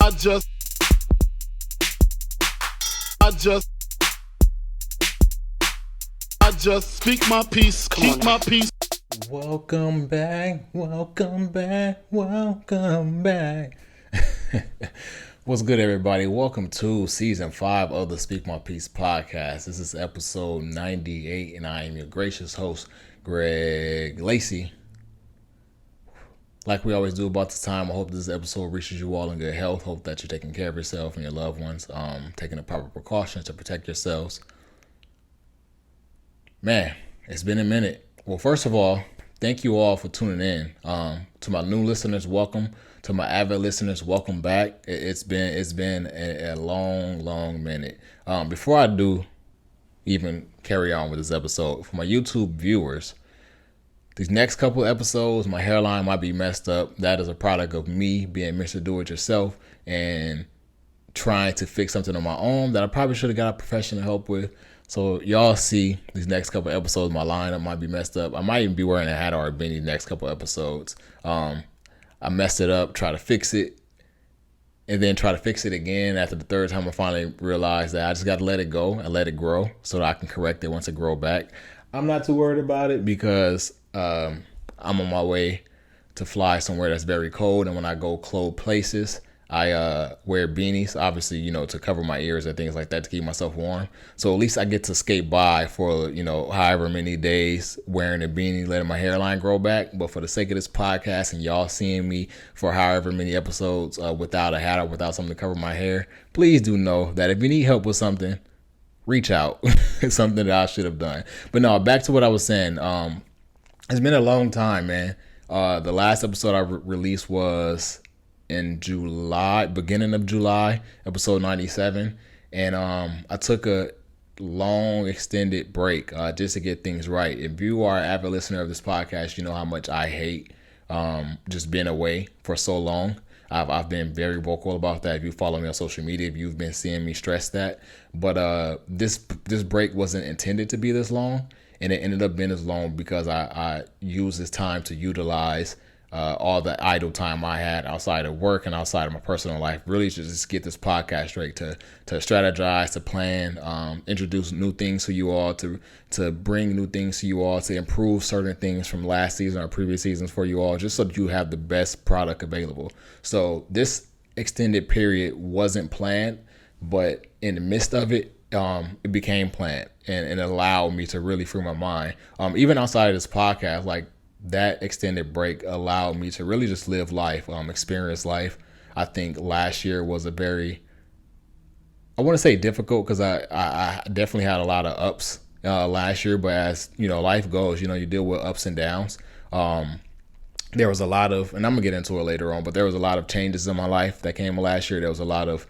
I just, I just, I just speak my peace, keep my peace. Welcome back, welcome back, welcome back. What's good, everybody? Welcome to season 5 of the Speak My Peace podcast. This is episode 98, and I am your gracious host, Greg Lacey. Like we always do about this time, I hope this episode reaches you all in good health. Hope that you're taking care of yourself and your loved ones, taking the proper precautions to protect yourselves. Man, it's been a minute. Well, first of all, thank you all for tuning in. To my new listeners, welcome. To my avid listeners, welcome back. It's been a long minute. Before I do even carry on with this episode, for my YouTube viewers, these next couple episodes, my hairline might be messed up. That is a product of me being Mr. Do-It-Yourself and trying to fix something on my own that I probably should have got professional help with. So y'all see these next couple episodes, my lineup might be messed up. I might even be wearing a hat or a beanie next couple episodes. I messed it up, try to fix it, and then try to fix it again. After the third time, I finally realized that I just got to let it go and let it grow so that I can correct it once it grow back. I'm not too worried about it because I'm on my way to fly somewhere that's very cold. And when I go cold places, I wear beanies, obviously, to cover my ears and things like that to keep myself warm. So at least I get to skate by for, however many days wearing a beanie, letting my hairline grow back. But for the sake of this podcast and y'all seeing me for however many episodes without a hat or without something to cover my hair, please do know that if you need help with something, reach out. It's something that I should have done. But no, back to what I was saying. It's been a long time, man. The last episode I released was in July, beginning of July, episode 97. And I took a long extended break just to get things right. If you are an avid listener of this podcast, you know how much I hate just being away for so long. I've been very vocal about that. If you follow me on social media, if you've been seeing me stress that. But this break wasn't intended to be this long. And it ended up being as long because I used this time to utilize all the idle time I had outside of work and outside of my personal life, really to just get this podcast straight, to strategize, to plan, introduce new things to you all, to bring new things to you all, to improve certain things from last season or previous seasons for you all, just so that you have the best product available. So this extended period wasn't planned, but in the midst of it, it became planned and it allowed me to really free my mind. Even outside of this podcast, like that extended break allowed me to really just live life, experience life. I think last year was a very, I want to say difficult because I definitely had a lot of ups last year, but as life goes, you deal with ups and downs. There was a lot of, and I'm gonna get into it later on, but there was a lot of changes in my life that came last year. There was a lot of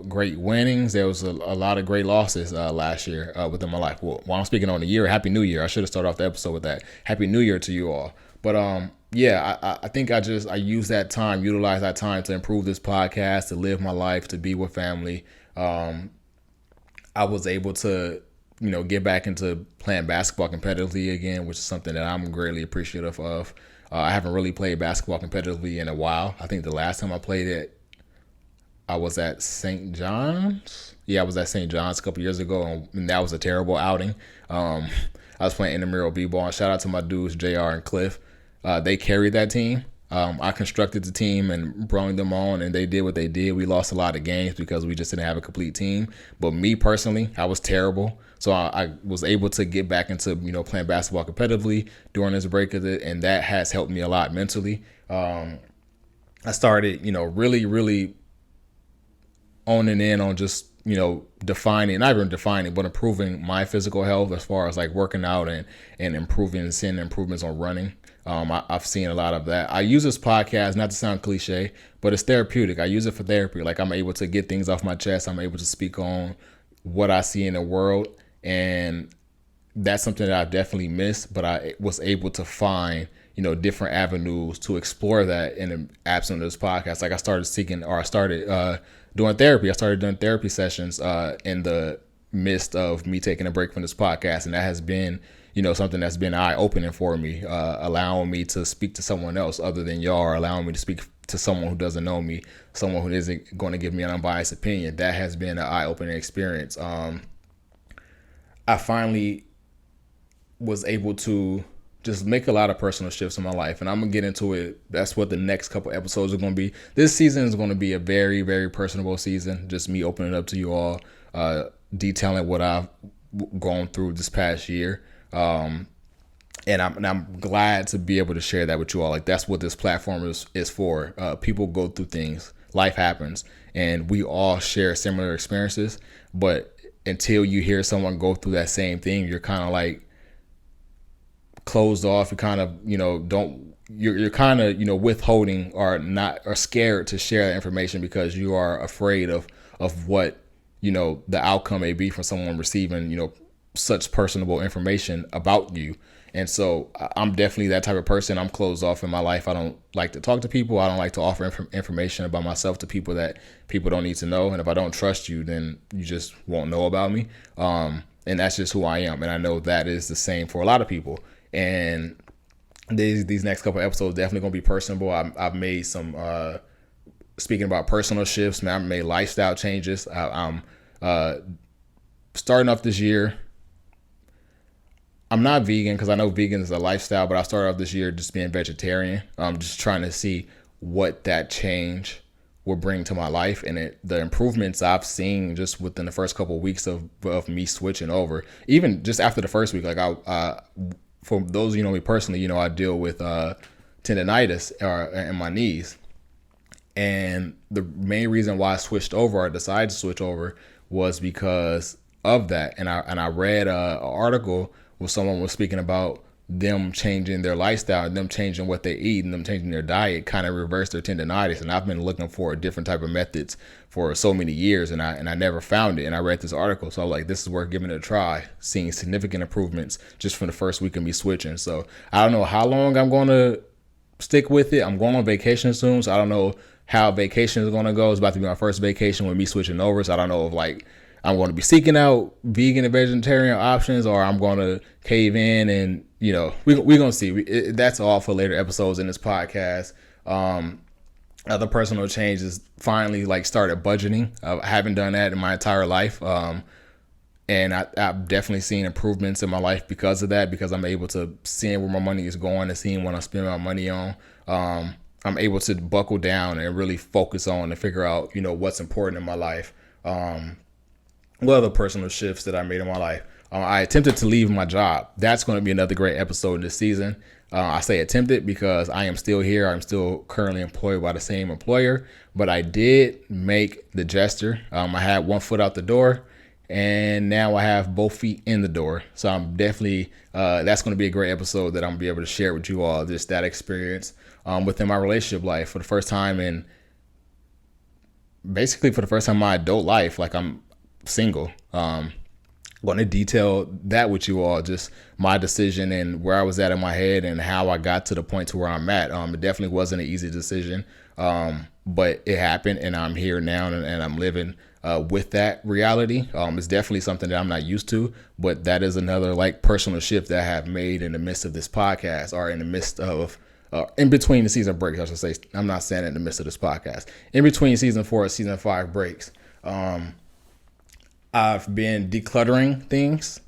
great winnings. There was a lot of great losses last year within my life. Well, while I'm speaking on the year, Happy New Year. I should have started off the episode with that. Happy New Year to you all. But I think I used that time, utilized that time to improve this podcast, to live my life, to be with family. I was able to, get back into playing basketball competitively again, which is something that I'm greatly appreciative of. I haven't really played basketball competitively in a while. I think the last time I played it, I was at St. John's. Yeah, I was at St. John's a couple years ago, and that was a terrible outing. I was playing intramural b-ball, and shout out to my dudes, JR and Cliff. They carried that team. I constructed the team and brought them on, and they did what they did. We lost a lot of games because we just didn't have a complete team. But me personally, I was terrible. So I was able to get back into playing basketball competitively during this break of it, and that has helped me a lot mentally. I started, really owning in on just defining, not even defining, but improving my physical health as far as like working out and improving and seeing improvements on running. I've seen a lot of that. I use this podcast, not to sound cliche, but it's therapeutic. I use it for therapy. Like I'm able to get things off my chest. I'm able to speak on what I see in the world, and that's something that I've definitely missed, but I was able to find different avenues to explore that in the absence of this podcast. Like I started doing therapy. I started doing therapy sessions in the midst of me taking a break from this podcast, and that has been something that's been eye opening for me, allowing me to speak to someone else other than y'all, or allowing me to speak to someone who doesn't know me, someone who isn't going to give me an unbiased opinion. That has been an eye opening experience. I finally was able to just make a lot of personal shifts in my life, and I'm gonna get into it. That's what the next couple episodes are gonna be. This season is gonna be a very, very personable season. Just me opening up to you all, detailing what I've gone through this past year. And I'm glad to be able to share that with you all. Like, that's what this platform is for. People go through things, life happens, and we all share similar experiences. But until you hear someone go through that same thing, you're kind of like closed off. You kind of, you're kind of, withholding or scared to share that information because you are afraid of what, the outcome may be from someone receiving, such personable information about you. And so I'm definitely that type of person. I'm closed off in my life. I don't like to talk to people. I don't like to offer information about myself to people that people don't need to know. And if I don't trust you, then you just won't know about me. And that's just who I am. And I know that is the same for a lot of people. And these next couple episodes definitely going to be personable. I've made some, speaking about personal shifts, man, I've made lifestyle changes. I'm starting off this year. I'm not vegan because I know vegan is a lifestyle, but I started off this year just being vegetarian. I'm just trying to see what that change will bring to my life, and the improvements I've seen just within the first couple of weeks of me switching over. Even just after the first week, like for those me personally, I deal with tendonitis in my knees, and the main reason why I switched over or decided to switch over was because of that. And I read an article where someone was speaking about them changing their lifestyle, and them changing what they eat, and them changing their diet kind of reversed their tendonitis. And I've been looking for a different type of methods for so many years, and I never found it. And I read this article, so I was like, this is worth giving it a try. Seeing significant improvements just from the first week of me switching. So I don't know how long I'm going to stick with it. I'm going on vacation soon, so I don't know how vacation is going to go. It's about to be my first vacation with me switching over, so I don't know if I'm going to be seeking out vegan and vegetarian options, or I'm going to cave in and, we're going to see. That's all for later episodes in this podcast. Other personal changes, finally started budgeting. I haven't done that in my entire life. And I've definitely seen improvements in my life because of that, because I'm able to see where my money is going and seeing what I'm spending my money on. I'm able to buckle down and really focus on and figure out, what's important in my life. What other personal shifts that I made in my life? I attempted to leave my job. That's going to be another great episode in this season. I say attempted because I am still here. I'm still currently employed by the same employer, but I did make the gesture. I had one foot out the door, and now I have both feet in the door. So I'm definitely, that's going to be a great episode that I'm going to be able to share with you all, just that experience within my relationship life for the first time in my adult life. I'm single. Going to detail that with you all, just my decision and where I was at in my head and how I got to the point to where I'm at. It definitely wasn't an easy decision, but it happened, and I'm here now, and I'm living with that reality. It's definitely something that I'm not used to, but that is another personal shift that I have made in the midst of this podcast, or in the midst of in between the season breaks, I should say. I'm not saying in the midst of this podcast. In between season 4 and season 5 breaks, I've been decluttering things.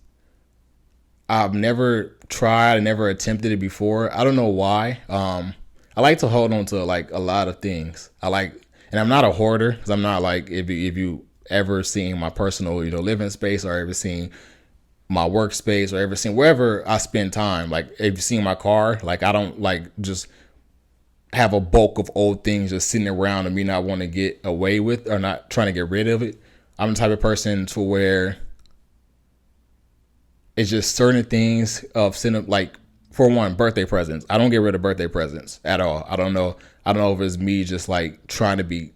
I've never tried, never attempted it before. I don't know why. I like to hold on to a lot of things. And I'm not a hoarder, because I'm not if you ever seen my personal living space, or ever seen my workspace, or ever seen wherever I spend time. If you've seen my car, I don't just have a bulk of old things just sitting around and me not want to get away with, or not trying to get rid of it. I'm the type of person to where it's just certain things of for one, birthday presents. I don't get rid of birthday presents at all. I don't know if it's me just trying to be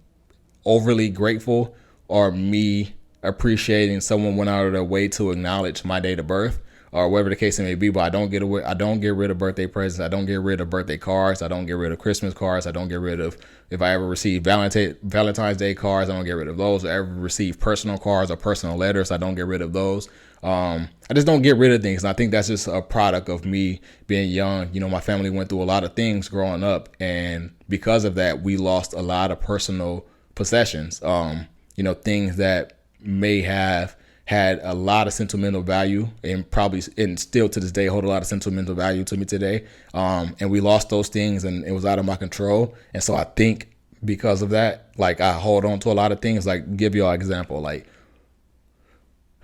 overly grateful, or me appreciating someone went out of their way to acknowledge my date of birth, or whatever the case may be. But I don't get rid of birthday presents. I don't get rid of birthday cards. I don't get rid of Christmas cards. I don't get rid of, if I ever receive Valentine's Day cards, I don't get rid of those. Or ever receive personal cards or personal letters, I don't get rid of those. I just don't get rid of things. And I think that's just a product of me being young. You know, my family went through a lot of things growing up, and because of that, we lost a lot of personal possessions. You know, things that may have had a lot of sentimental value, and probably, and still to this day hold a lot of sentimental value to me today. And we lost those things, and it was out of my control. And so I think because of that, like, I hold on to a lot of things. Like, give y'all an example, like,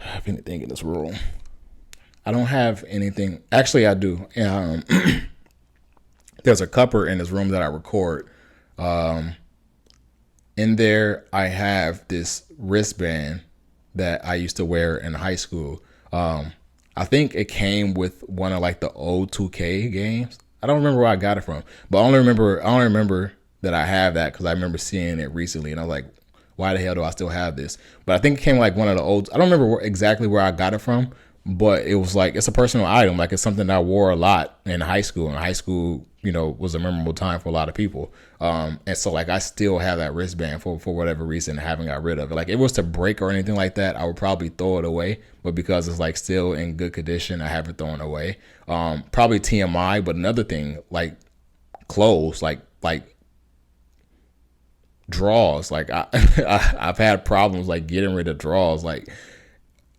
I have anything in this room. I don't have anything. Actually, I do. There's a cupboard in this room that I record. In there, I have this wristband that I used to wear in high school. I think it came with one of like the old 2K games. I don't remember where I got it from, but I only remember that I have that because I remember seeing it recently, and I was like, why the hell do I still have this? But I think it came like one of the old, I don't remember exactly where I got it from, but it was like, it's a personal item. Like, it's something that I wore a lot in high school. And high school, you know, was a memorable time for a lot of people. And so like, I still have that wristband for whatever reason, I haven't got rid of it. Like, if it was to break or anything like that, I would probably throw it away. But because it's like still in good condition, I haven't thrown it away. Probably TMI, but another thing, like clothes, like drawers. Like, I've had problems like getting rid of drawers. Like,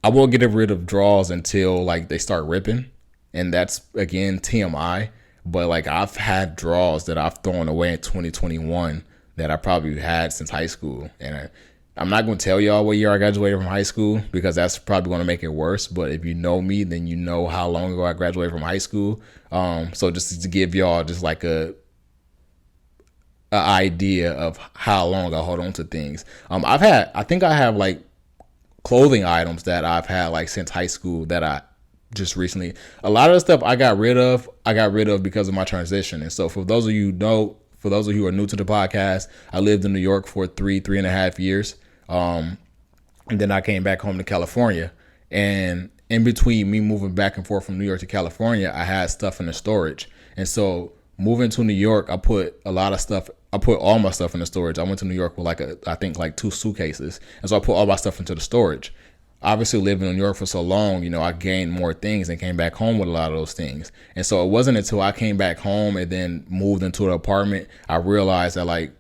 I won't get rid of drawers until like they start ripping, and that's again TMI. But like, I've had drawers that I've thrown away in 2021 that I probably had since high school, and I'm not going to tell y'all what year I graduated from high school because that's probably going to make it worse. But if you know me, then you know how long ago I graduated from high school. So just to give y'all just like a idea of how long I hold on to things. I think I have like clothing items that I've had like since high school that I just recently, a lot of the stuff I got rid of because of my transition. And so for those of you who are new to the podcast, I lived in New York for three and a half years. And then I came back home to California, and in between me moving back and forth from New York to California, I had stuff in the storage. And so moving to New York, I put all my stuff in the storage. I went to New York with I think 2 suitcases. And so I put all my stuff into the storage. Obviously, living in New York for so long, you know, I gained more things and came back home with a lot of those things. And so it wasn't until I came back home and then moved into an apartment, I realized that like,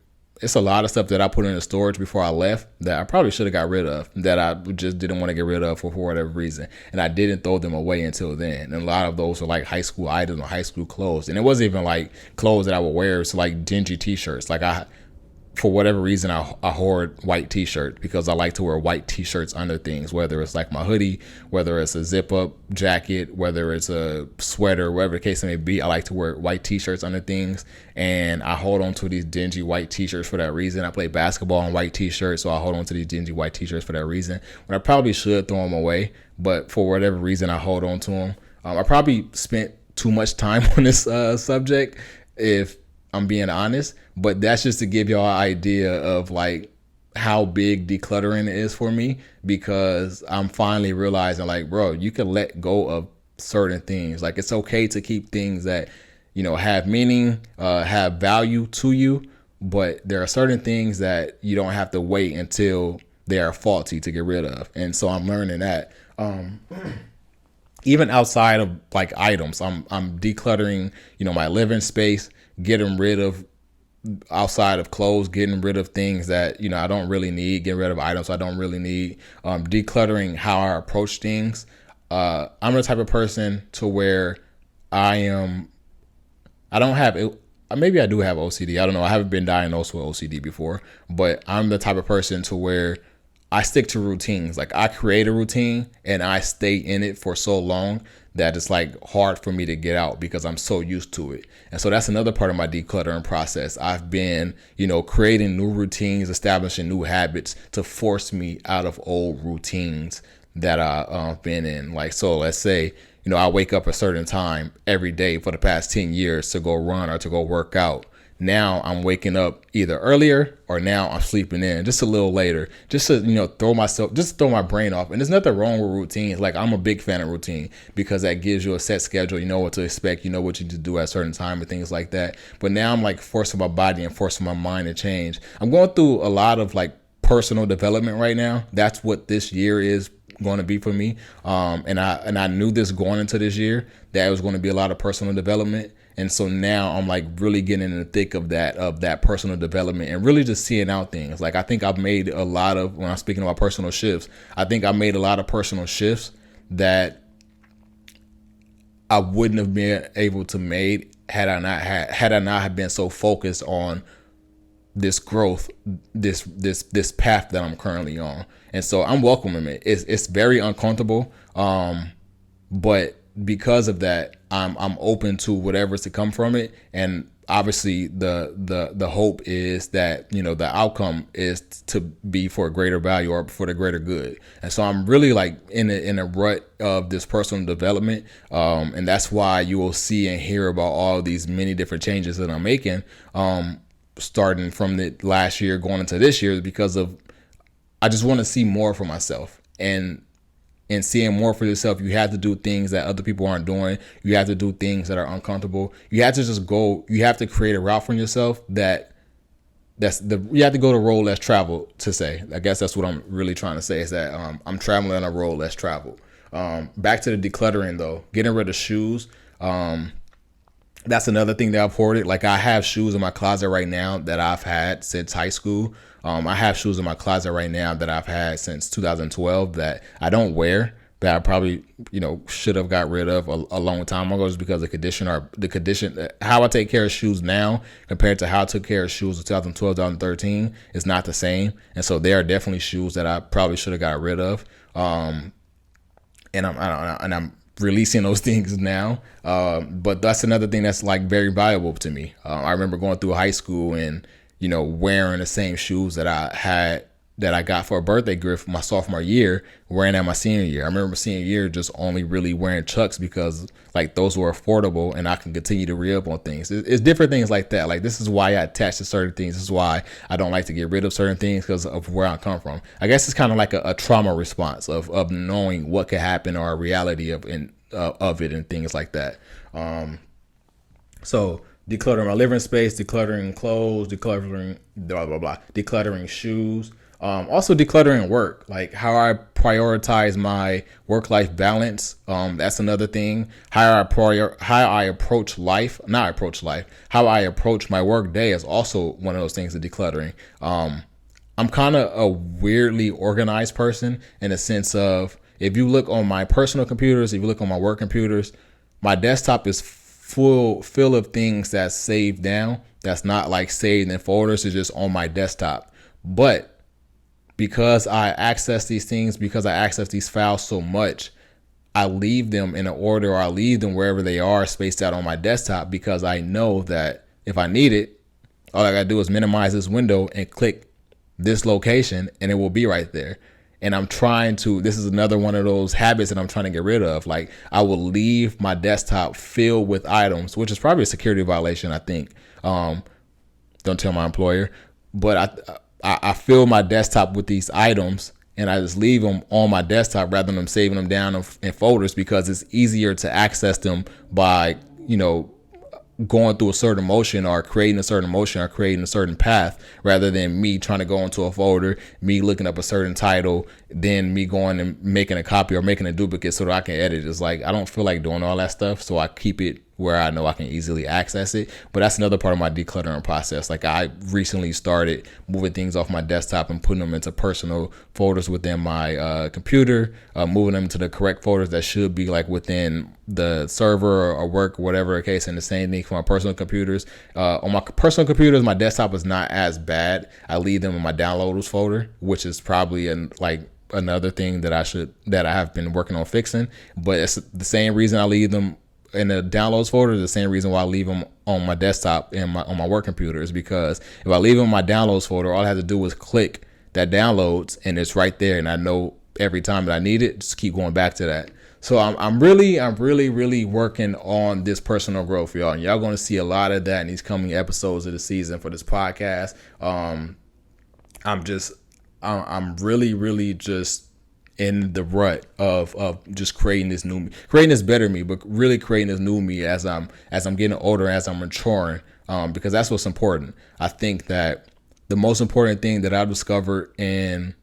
it's a lot of stuff that I put in the storage before I left that I probably should have got rid of, that I just didn't want to get rid of for whatever reason. And I didn't throw them away until then. And a lot of those were like high school items or high school clothes. And it wasn't even like clothes that I would wear. It's like dingy t-shirts. Like, for whatever reason, I hoard white t-shirts because I like to wear white t-shirts under things, whether it's like my hoodie, whether it's a zip up jacket, whether it's a sweater, whatever the case may be. I like to wear white t-shirts under things, and I hold on to these dingy white t-shirts for that reason. I play basketball in white t-shirts, so I hold on to these dingy white t-shirts for that reason. When I probably should throw them away, but for whatever reason, I hold on to them. I probably spent too much time on this subject, if I'm being honest, but that's just to give y'all an idea of like how big decluttering is for me, because I'm finally realizing like, bro, you can let go of certain things. Like, it's okay to keep things that, you know, have meaning, have value to you, but there are certain things that you don't have to wait until they are faulty to get rid of. And so I'm learning that. Even outside of like items, I'm decluttering, you know, my living space, getting rid of outside of clothes, getting rid of things that, you know, I don't really need, getting rid of items I don't really need, decluttering how I approach things. I'm the type of person to where maybe I do have OCD. I don't know. I haven't been diagnosed with OCD before, but I'm the type of person to where I stick to routines. Like, I create a routine and I stay in it for so long that it's like hard for me to get out because I'm so used to it. And so that's another part of my decluttering process. I've been, you know, creating new routines, establishing new habits to force me out of old routines that I've been in. Like, so let's say, you know, I wake up a certain time every day for the past 10 years to go run or to go work out. now I'm waking up either earlier or now I'm sleeping in just a little later, just to, throw my brain off. And there's nothing wrong with routines. Like, I'm a big fan of routine because that gives you a set schedule. You know what to expect. You know what you need to do at a certain time and things like that. But now I'm like forcing my body and forcing my mind to change. I'm going through a lot of like personal development right now. That's what this year is going to be for me. And I knew this going into this year, that it was going to be a lot of personal development. And so now I'm like really getting in the thick of that personal development and really just seeing out things. Like, I think I've made a lot of, when I'm speaking about personal shifts, I think I made a lot of personal shifts that I wouldn't have been able to made had I not have been so focused on this growth, this path that I'm currently on. And so I'm welcoming it. It's very uncomfortable. But because of that, I'm open to whatever's to come from it. And obviously the hope is that, the outcome is to be for a greater value or for the greater good. And so I'm really like in a rut of this personal development. And that's why you will see and hear about all these many different changes that I'm making, starting from the last year going into this year, because of, I just want to see more for myself. And seeing more for yourself, you have to do things that other people aren't doing. You have to do things that are uncomfortable. You have to just go. You have to create a route for yourself you have to go the road less traveled, to say. I guess that's what I'm really trying to say, is that I'm traveling on a road less traveled. Back to the decluttering though, getting rid of shoes. That's another thing that I've hoarded. Like, I have shoes in my closet right now that I've had since high school. I have shoes in my closet right now that I've had since 2012 that I don't wear, that I probably, should have got rid of a long time ago, just because the condition, how I take care of shoes now compared to how I took care of shoes in 2012, 2013 is not the same. And so there are definitely shoes that I probably should have got rid of. And I'm releasing those things now. But that's another thing that's like very valuable to me. I remember going through high school and, wearing the same shoes that I got for a birthday gift my sophomore year, wearing at my senior year. I remember senior year just only really wearing Chucks because like those were affordable and I can continue to re-up on things. It's different things like that. Like, this is why I attach to certain things. This is why I don't like to get rid of certain things, because of where I come from. I guess it's kind of like a trauma response of knowing what could happen, or a reality of it and things like that. So decluttering my living space, decluttering clothes, decluttering blah, blah, blah, decluttering shoes. Also decluttering work, like how I prioritize my work-life balance. That's another thing. How I approach life, how I approach my work day is also one of those things of decluttering. I'm kind of a weirdly organized person, in a sense of, if you look on my personal computers, if you look on my work computers, my desktop is full of things that's saved down. That's not like saved in folders. It's just on my desktop. But because I access these things, because I access these files so much, I leave them in an order, or I leave them wherever they are spaced out on my desktop, because I know that if I need it, all I gotta do is minimize this window and click this location and it will be right there. And this is another one of those habits that I'm trying to get rid of. Like, I will leave my desktop filled with items, which is probably a security violation, I think. Don't tell my employer, but I fill my desktop with these items, and I just leave them on my desktop rather than saving them down in folders, because it's easier to access them by, going through a certain motion, or creating a certain motion, or creating a certain path, rather than me trying to go into a folder, me looking up a certain title, then me going and making a copy or making a duplicate so that I can edit. It's like, I don't feel like doing all that stuff, so I keep it where I know I can easily access it. But that's another part of my decluttering process. Like, I recently started moving things off my desktop and putting them into personal folders within my computer, moving them to the correct folders that should be like within the server or work, whatever the case. And the same thing for my personal computers. On my personal computers, my desktop is not as bad. I leave them in my downloads folder, which is probably another thing that I have been working on fixing. But it's the same reason I leave them in the downloads folder, the same reason why I leave them on my desktop and on my work computer, is because if I leave them in my downloads folder, all I have to do is click that downloads and it's right there, and I know every time that I need it, just keep going back to that. So I'm really working on this personal growth, y'all. And y'all going to see a lot of that in these coming episodes of the season for this podcast. I'm really just in the rut of just creating this better me, but really creating this new me as I'm getting older, as I'm maturing, because that's what's important. I think that the most important thing that I've discovered in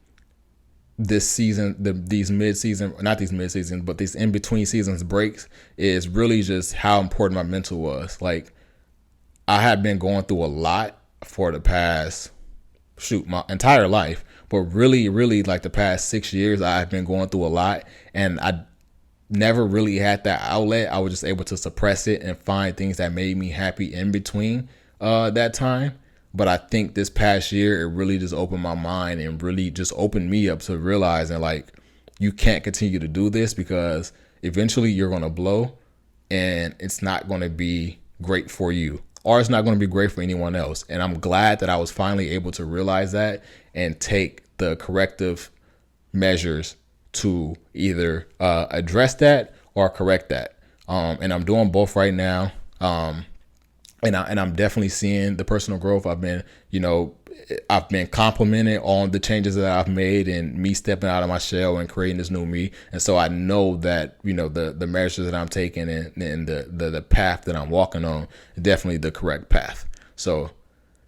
this season, these mid-season, not these mid-season, but these in-between seasons breaks, is really just how important my mental was. Like, I had been going through a lot for the past, my entire life, but really like the past 6 years, I've been going through a lot, and I never really had that outlet. I was just able to suppress it and find things that made me happy in between that time. But I think this past year, it really just opened my mind and really just opened me up to realizing, like, you can't continue to do this because eventually you're going to blow and it's not going to be great for you, or it's not going to be great for anyone else. And I'm glad that I was finally able to realize that and take the corrective measures to either address that or correct that. And I'm doing both right now. And I'm definitely seeing the personal growth. I've been complimented on the changes that I've made and me stepping out of my shell and creating this new me. And so I know that, the measures that I'm taking and the path that I'm walking on is definitely the correct path. So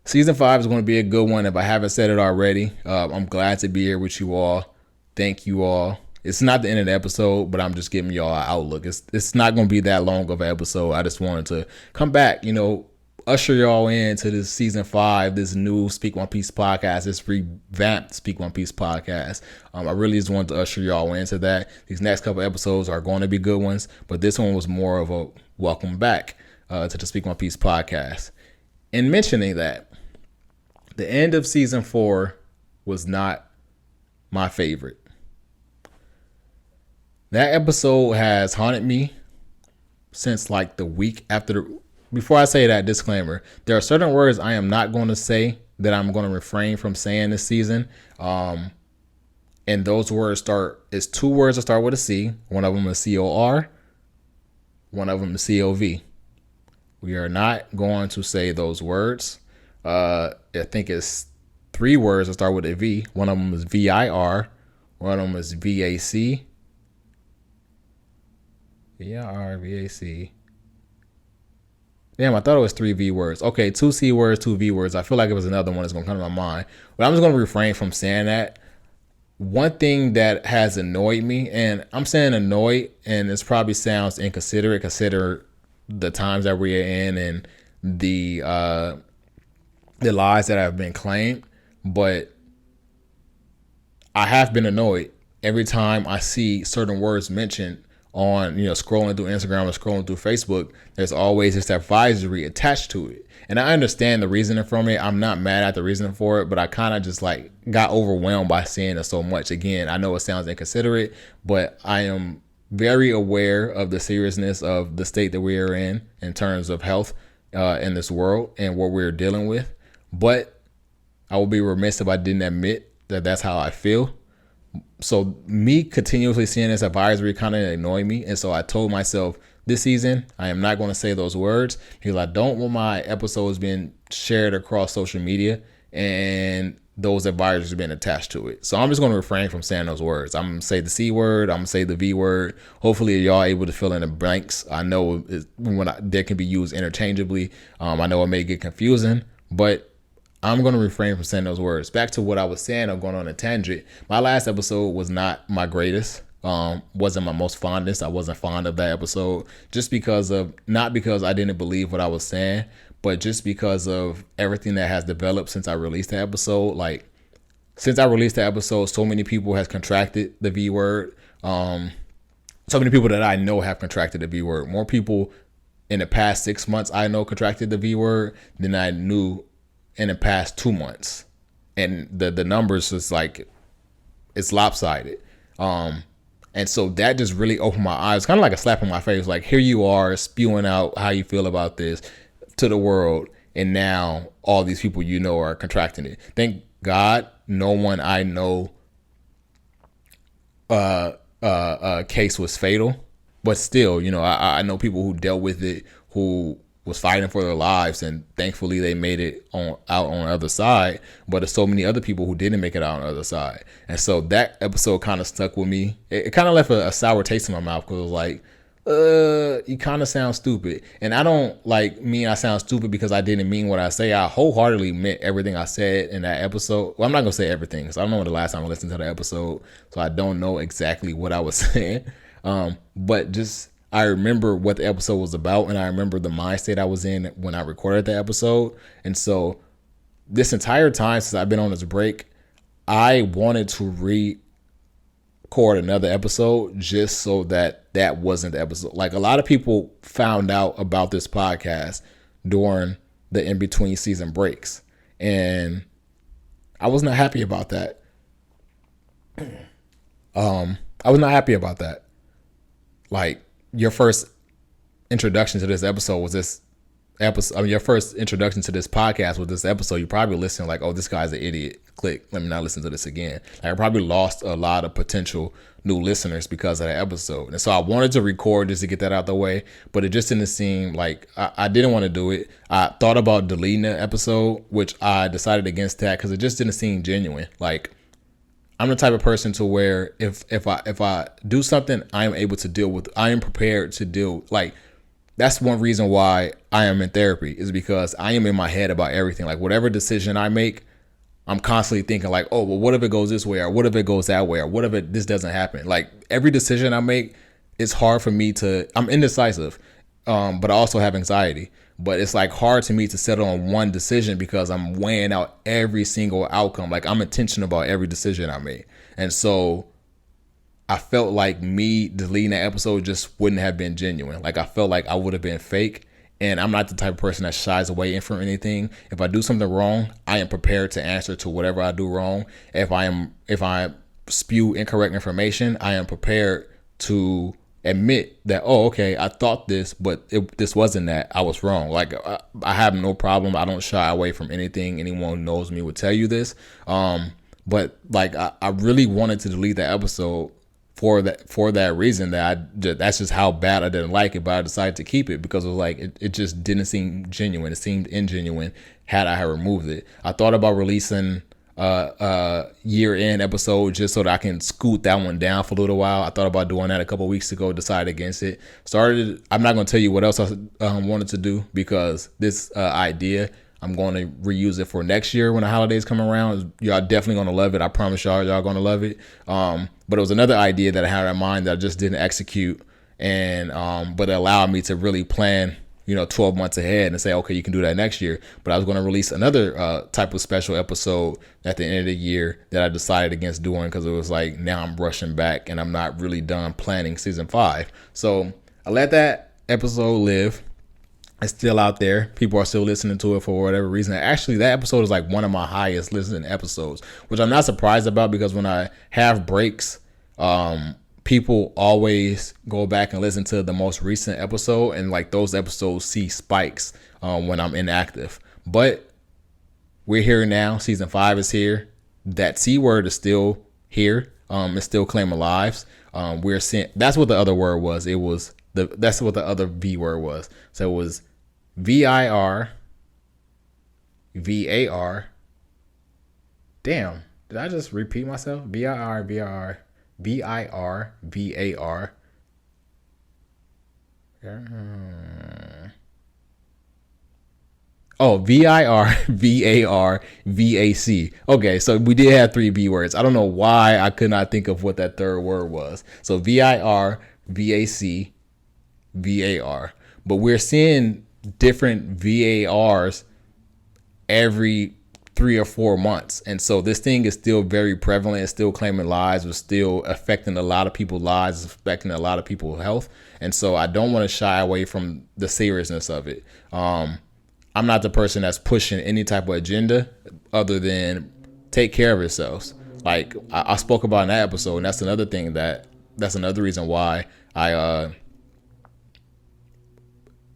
season 5 is going to be a good one. If I haven't said it already, I'm glad to be here with you all. Thank you all. It's not the end of the episode, but I'm just giving y'all an outlook. It's not going to be that long of an episode. I just wanted to come back, usher y'all into this season 5, this new Speak One Piece podcast, this revamped Speak One Piece podcast. I really just wanted to usher y'all into that. These next couple episodes are going to be good ones, but this one was more of a welcome back to the Speak One Piece podcast. In mentioning that, the end of season 4 was not my favorite. That episode has haunted me since like the week after. Before I say that, disclaimer, there are certain words I am not going to say that I'm going to refrain from saying this season. And those words it's 2 words that start with a C. One of them is COR. One of them is COV. We are not going to say those words. I think it's 3 words that start with a V. One of them is VIR. One of them is VAC. VAC. Damn, I thought it was 3 V words. Okay, 2 C words, 2 V words. I feel like it was another one that's going to come to my mind. But I'm just going to refrain from saying that. One thing that has annoyed me, and I'm saying annoyed, and this probably sounds inconsiderate, consider the times that we're in and the lies that have been claimed. But I have been annoyed every time I see certain words mentioned on, scrolling through Instagram or scrolling through Facebook. There's always this advisory attached to it. And I understand the reasoning from it. I'm not mad at the reasoning for it, but I kind of just got overwhelmed by seeing it so much. Again, I know it sounds inconsiderate, but I am very aware of the seriousness of the state that we are in terms of health in this world and what we're dealing with. But I would be remiss if I didn't admit that that's how I feel. So me continuously seeing this advisory kind of annoyed me. And so I told myself this season, I am not going to say those words because I don't want my episodes being shared across social media and those advisories being attached to it. So I'm just going to refrain from saying those words. I'm going to say the C word. I'm going to say the V word. Hopefully y'all able to fill in the blanks. I know they can be used interchangeably. I know it may get confusing, but I'm going to refrain from saying those words. Back to what I was saying, I'm going on a tangent. My last episode was not my greatest. Wasn't my most fondest. I wasn't fond of that episode not because I didn't believe what I was saying, but just because of everything that has developed since I released the episode. Like, since I released the episode, so many people has contracted the V word. So many people that I know have contracted the V word. More people in the past 6 months I know contracted the V word than I knew in the past 2 months. And the numbers is it's lopsided. And so that just really opened my eyes, kind of like a slap in my face. Like, here you are spewing out how you feel about this to the world. And now all these people are contracting it. Thank God no one I know case was fatal. But still, I know people who dealt with it, who was fighting for their lives, and thankfully they made it out on the other side. But there's so many other people who didn't make it out on the other side, and so that episode kind of stuck with me. It kind of left a sour taste in my mouth because it was like, you kind of sound stupid. And I don't mean I sound stupid because I didn't mean what I say. I wholeheartedly meant everything I said in that episode. Well, I'm not gonna say everything, so I don't know when the last time I listened to the episode, so I don't know exactly what I was saying. But just I remember what the episode was about, and I remember the mind state I was in when I recorded the episode. And so this entire time since I've been on this break, I wanted to record another episode just so that wasn't the episode. Like, a lot of people found out about this podcast during the in-between season breaks, and I was not happy about that. I was not happy about that. Like, your first introduction to this episode was this episode. I mean, your first introduction to this podcast was this episode. You probably listen like, oh, this guy's an idiot. Click. Let me not listen to this again. Like, I probably lost a lot of potential new listeners because of that episode. And so I wanted to record just to get that out the way, but it just didn't seem like I didn't want to do it. I thought about deleting the episode, which I decided against that because it just didn't seem genuine. Like, I'm the type of person to where if I do something, I am able to deal with. I am prepared to deal. Like, that's one reason why I am in therapy, is because I am in my head about everything. Like, whatever decision I make, I'm constantly thinking like, oh, well, what if it goes this way, or what if it goes that way, or what if this doesn't happen? Like, every decision I make, it's hard for me to. I'm indecisive, but I also have anxiety. But it's like hard to me to settle on one decision because I'm weighing out every single outcome. Like, I'm intentional about every decision I make. And so I felt like me deleting that episode just wouldn't have been genuine. Like, I felt like I would have been fake. And I'm not the type of person that shies away from anything. If I do something wrong, I am prepared to answer to whatever I do wrong. If I spew incorrect information, I am prepared to admit that, oh, okay, I thought this, but this wasn't that. I was wrong. Like, I have no problem. I don't shy away from anything. Anyone who knows me would tell you this. But like, I really wanted to delete that episode for that reason. That's just how bad I didn't like it. But I decided to keep it because it was like it just didn't seem genuine. It seemed ingenuine had I removed it. I thought about releasing year-end episode just so that I can scoot that one down for a little while. I thought about doing that a couple weeks ago, decided against it. I'm not going to tell you what else I wanted to do because this idea, I'm going to reuse it for next year when the holidays come around. Y'all definitely going to love it. I promise y'all going to love it. But it was another idea that I had in mind that I just didn't execute, and but it allowed me to really plan 12 months ahead and say, okay, you can do that next year. But I was going to release another type of special episode at the end of the year that I decided against doing because it was like, now I'm rushing back and I'm not really done planning season 5. So I let that episode live. It's still out there. People are still listening to it for whatever reason. Actually, that episode is like one of my highest listening episodes, which I'm not surprised about because when I have breaks, people always go back and listen to the most recent episode, and like those episodes see spikes when I'm inactive. But we're here now. Season 5 is here. That C word is still here. It's still claiming lives. We're seeing. That's what the other word was. That's what the other V word was. So it was VIR, VAR. Damn, did I just repeat myself? VIR, VAR. Oh, VIR, VAR, VAC. Okay, so we did have 3 V words. I don't know why I could not think of what that third word was. So VIR, VAC, VAR. But we're seeing different VARs every 3 or 4 months. And so this thing is still very prevalent. It's still claiming lives. It's still affecting a lot of people's lives. It's affecting a lot of people's health. And so I don't want to shy away from the seriousness of it. I'm not the person that's pushing any type of agenda other than take care of yourselves. Like I spoke about in that episode, and that's another thing that's another reason why I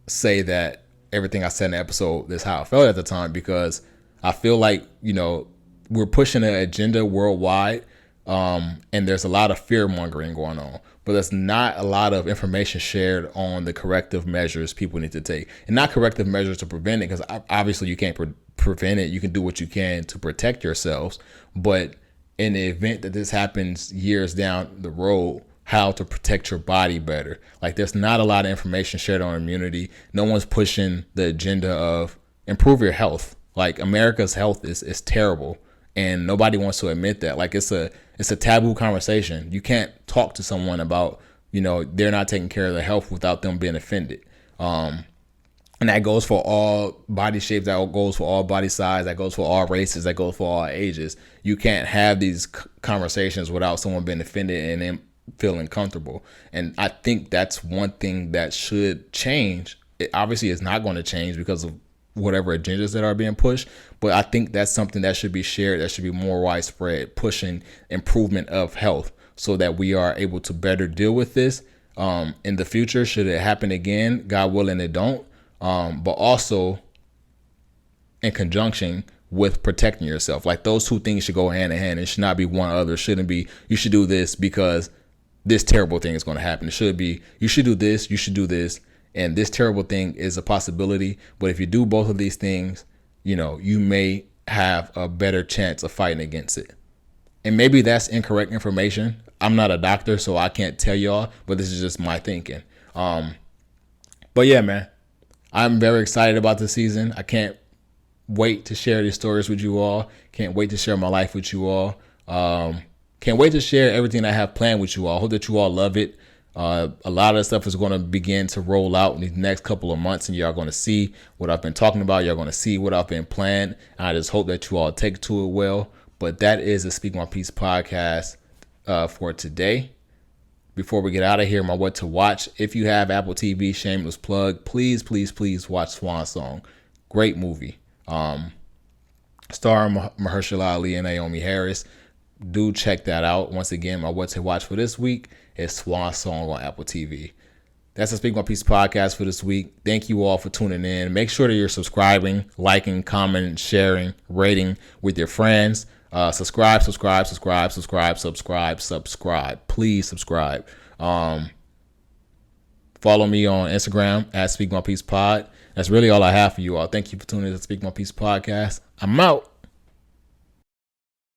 say that everything I said in the episode is how I felt at the time, because I feel like, we're pushing an agenda worldwide, And there's a lot of fear mongering going on, but there's not a lot of information shared on the corrective measures people need to take, and not corrective measures to prevent it, because obviously you can't prevent it. You can do what you can to protect yourselves, but in the event that this happens years down the road, how to protect your body better. Like, there's not a lot of information shared on immunity. No one's pushing the agenda of improve your health. Like, America's health is terrible, and nobody wants to admit that. Like, it's a taboo conversation. You can't talk to someone about, they're not taking care of their health without them being offended. And that goes for all body shapes, that goes for all body size, that goes for all races, that goes for all ages. You can't have these conversations without someone being offended and then feeling comfortable. And I think that's one thing that should change. It obviously is not going to change because of whatever agendas that are being pushed, but I think that's something that should be shared, that should be more widespread, pushing improvement of health so that we are able to better deal with this in the future, should it happen again. God willing it don't. But also in conjunction with protecting yourself. Like, those two things should go hand in hand. It should not be one other. It shouldn't be, you should do this because this terrible thing is going to happen. It should be, you should do this, you should do this, and this terrible thing is a possibility. But if you do both of these things, you may have a better chance of fighting against it. And maybe that's incorrect information. I'm not a doctor, so I can't tell y'all, but this is just my thinking. But yeah, man, I'm very excited about this season. I can't wait to share these stories with you all. Can't wait to share my life with you all. Can't wait to share everything I have planned with you all. Hope that you all love it. A lot of the stuff is going to begin to roll out in these next couple of months, and y'all going to see what I've been talking about. Y'all going to see what I've been planning. I just hope that you all take to it well. But that is the Speak My Peace podcast for today. Before we get out of here, my what to watch. If you have Apple TV, shameless plug, please, please, please watch Swan Song. Great movie. Starring Mahershala Ali and Naomi Harris. Do check that out. Once again, my what to watch for this week is Swan Song on Apple TV. That's the Speak My Peace podcast for this week. Thank you all for tuning in. Make sure that you're subscribing, liking, commenting, sharing, rating with your friends. Subscribe. Please subscribe. Follow me on Instagram at Speak My Peace Pod. That's really all I have for you all. Thank you for tuning in to Speak My Peace podcast. I'm out.